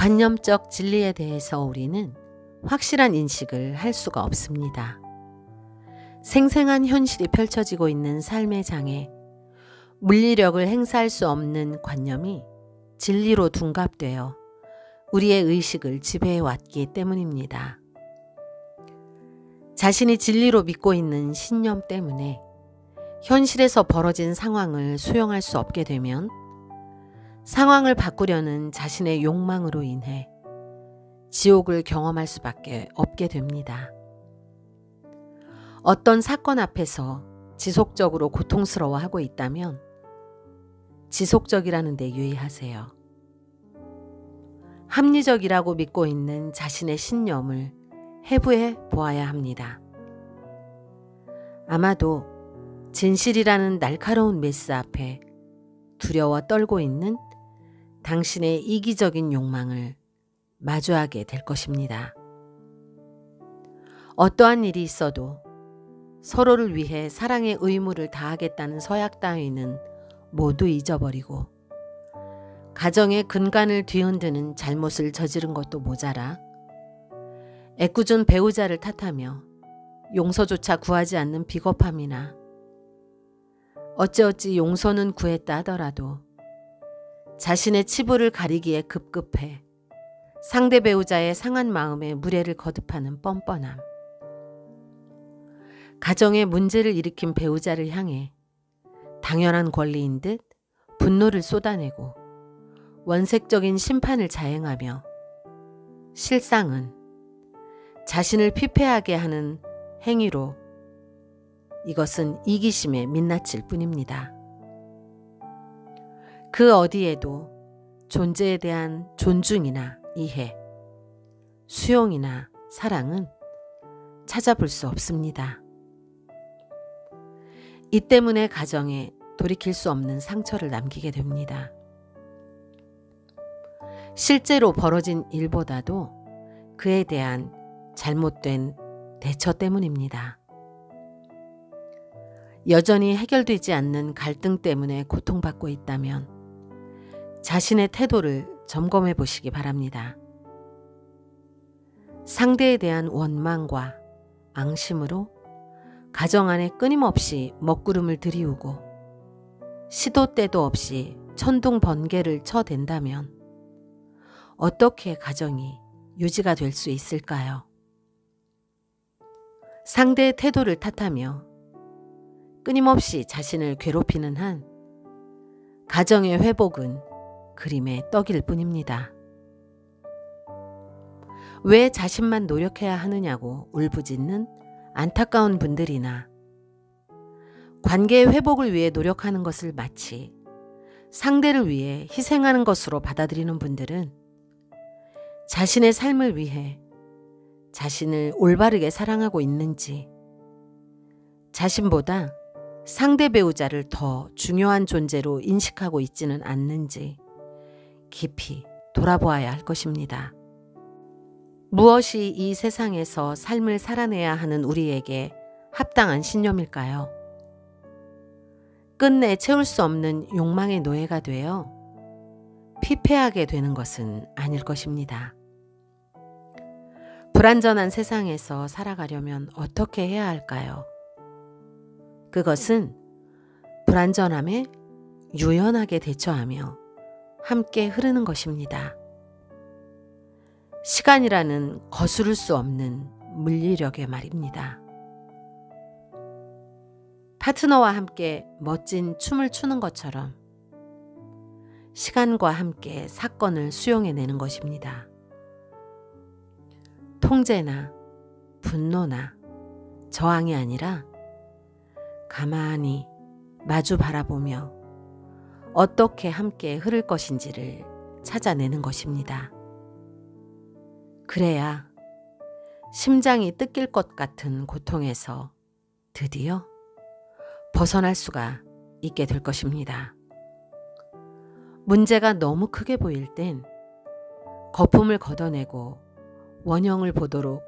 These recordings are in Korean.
관념적 진리에 대해서 우리는 확실한 인식을 할 수가 없습니다. 생생한 현실이 펼쳐지고 있는 삶의 장에 물리력을 행사할 수 없는 관념이 진리로 둔갑되어 우리의 의식을 지배해 왔기 때문입니다. 자신이 진리로 믿고 있는 신념 때문에 현실에서 벌어진 상황을 수용할 수 없게 되면 상황을 바꾸려는 자신의 욕망으로 인해 지옥을 경험할 수밖에 없게 됩니다. 어떤 사건 앞에서 지속적으로 고통스러워하고 있다면 지속적이라는 데 유의하세요. 합리적이라고 믿고 있는 자신의 신념을 해부해 보아야 합니다. 아마도 진실이라는 날카로운 메스 앞에 두려워 떨고 있는 당신의 이기적인 욕망을 마주하게 될 것입니다. 어떠한 일이 있어도 서로를 위해 사랑의 의무를 다하겠다는 서약 따위는 모두 잊어버리고 가정의 근간을 뒤흔드는 잘못을 저지른 것도 모자라 애꿎은 배우자를 탓하며 용서조차 구하지 않는 비겁함이나 어찌어찌 용서는 구했다 하더라도 자신의 치부를 가리기에 급급해 상대 배우자의 상한 마음에 무례를 거듭하는 뻔뻔함, 가정에 문제를 일으킨 배우자를 향해 당연한 권리인 듯 분노를 쏟아내고 원색적인 심판을 자행하며 실상은 자신을 피폐하게 하는 행위로 이것은 이기심에 민낯일 뿐입니다. 그 어디에도 존재에 대한 존중이나 이해, 수용이나 사랑은 찾아볼 수 없습니다. 이 때문에 가정에 돌이킬 수 없는 상처를 남기게 됩니다. 실제로 벌어진 일보다도 그에 대한 잘못된 대처 때문입니다. 여전히 해결되지 않는 갈등 때문에 고통받고 있다면 자신의 태도를 점검해 보시기 바랍니다. 상대에 대한 원망과 앙심으로 가정 안에 끊임없이 먹구름을 들이우고 시도 때도 없이 천둥 번개를 쳐댄다면 어떻게 가정이 유지가 될 수 있을까요? 상대의 태도를 탓하며 끊임없이 자신을 괴롭히는 한 가정의 회복은 그림의 떡일 뿐입니다. 왜 자신만 노력해야 하느냐고 울부짖는 안타까운 분들이나 관계의 회복을 위해 노력하는 것을 마치 상대를 위해 희생하는 것으로 받아들이는 분들은 자신의 삶을 위해 자신을 올바르게 사랑하고 있는지, 자신보다 상대 배우자를 더 중요한 존재로 인식하고 있지는 않는지 깊이 돌아보아야 할 것입니다. 무엇이 이 세상에서 삶을 살아내야 하는 우리에게 합당한 신념일까요? 끝내 채울 수 없는 욕망의 노예가 되어 피폐하게 되는 것은 아닐 것입니다. 불완전한 세상에서 살아가려면 어떻게 해야 할까요? 그것은 불완전함에 유연하게 대처하며 함께 흐르는 것입니다. 시간이라는 거스를 수 없는 물리력의 말입니다. 파트너와 함께 멋진 춤을 추는 것처럼 시간과 함께 사건을 수용해내는 것입니다. 통제나 분노나 저항이 아니라 가만히 마주 바라보며 어떻게 함께 흐를 것인지를 찾아내는 것입니다. 그래야 심장이 뜯길 것 같은 고통에서 드디어 벗어날 수가 있게 될 것입니다. 문제가 너무 크게 보일 땐 거품을 걷어내고 원형을 보도록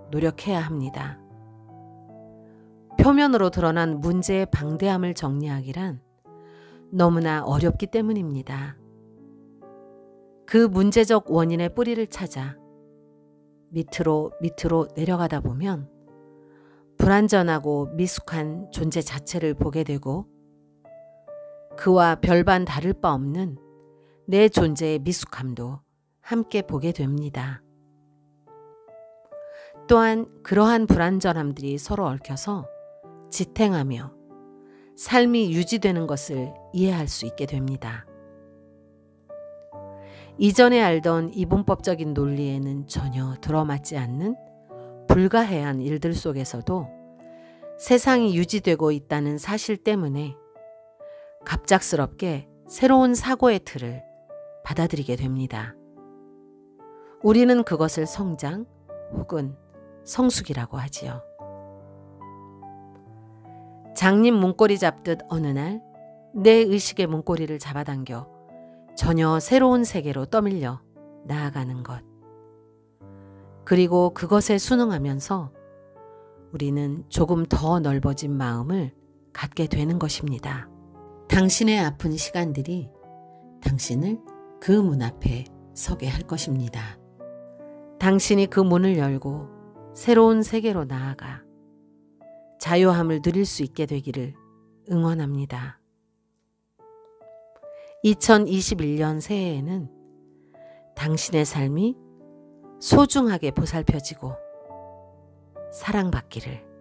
노력해야 합니다. 표면으로 드러난 문제의 방대함을 정리하기란 너무나 어렵기 때문입니다. 그 문제적 원인의 뿌리를 찾아 밑으로 내려가다 보면 불완전하고 미숙한 존재 자체를 보게 되고 그와 별반 다를 바 없는 내 존재의 미숙함도 함께 보게 됩니다. 또한 그러한 불완전함들이 서로 얽혀서 지탱하며 삶이 유지되는 것을 이해할 수 있게 됩니다. 이전에 알던 이분법적인 논리에는 전혀 들어맞지 않는 불가해한 일들 속에서도 세상이 유지되고 있다는 사실 때문에 갑작스럽게 새로운 사고의 틀을 받아들이게 됩니다. 우리는 그것을 성장 혹은 성숙이라고 하지요. 장님 문고리 잡듯 어느 날 내 의식의 문고리를 잡아당겨 전혀 새로운 세계로 떠밀려 나아가는 것. 그리고 그것에 순응하면서 우리는 조금 더 넓어진 마음을 갖게 되는 것입니다. 당신의 아픈 시간들이 당신을 그 문 앞에 서게 할 것입니다. 당신이 그 문을 열고 새로운 세계로 나아가 자유함을 누릴 수 있게 되기를 응원합니다. 2021년 새해에는 당신의 삶이 소중하게 보살펴지고 사랑받기를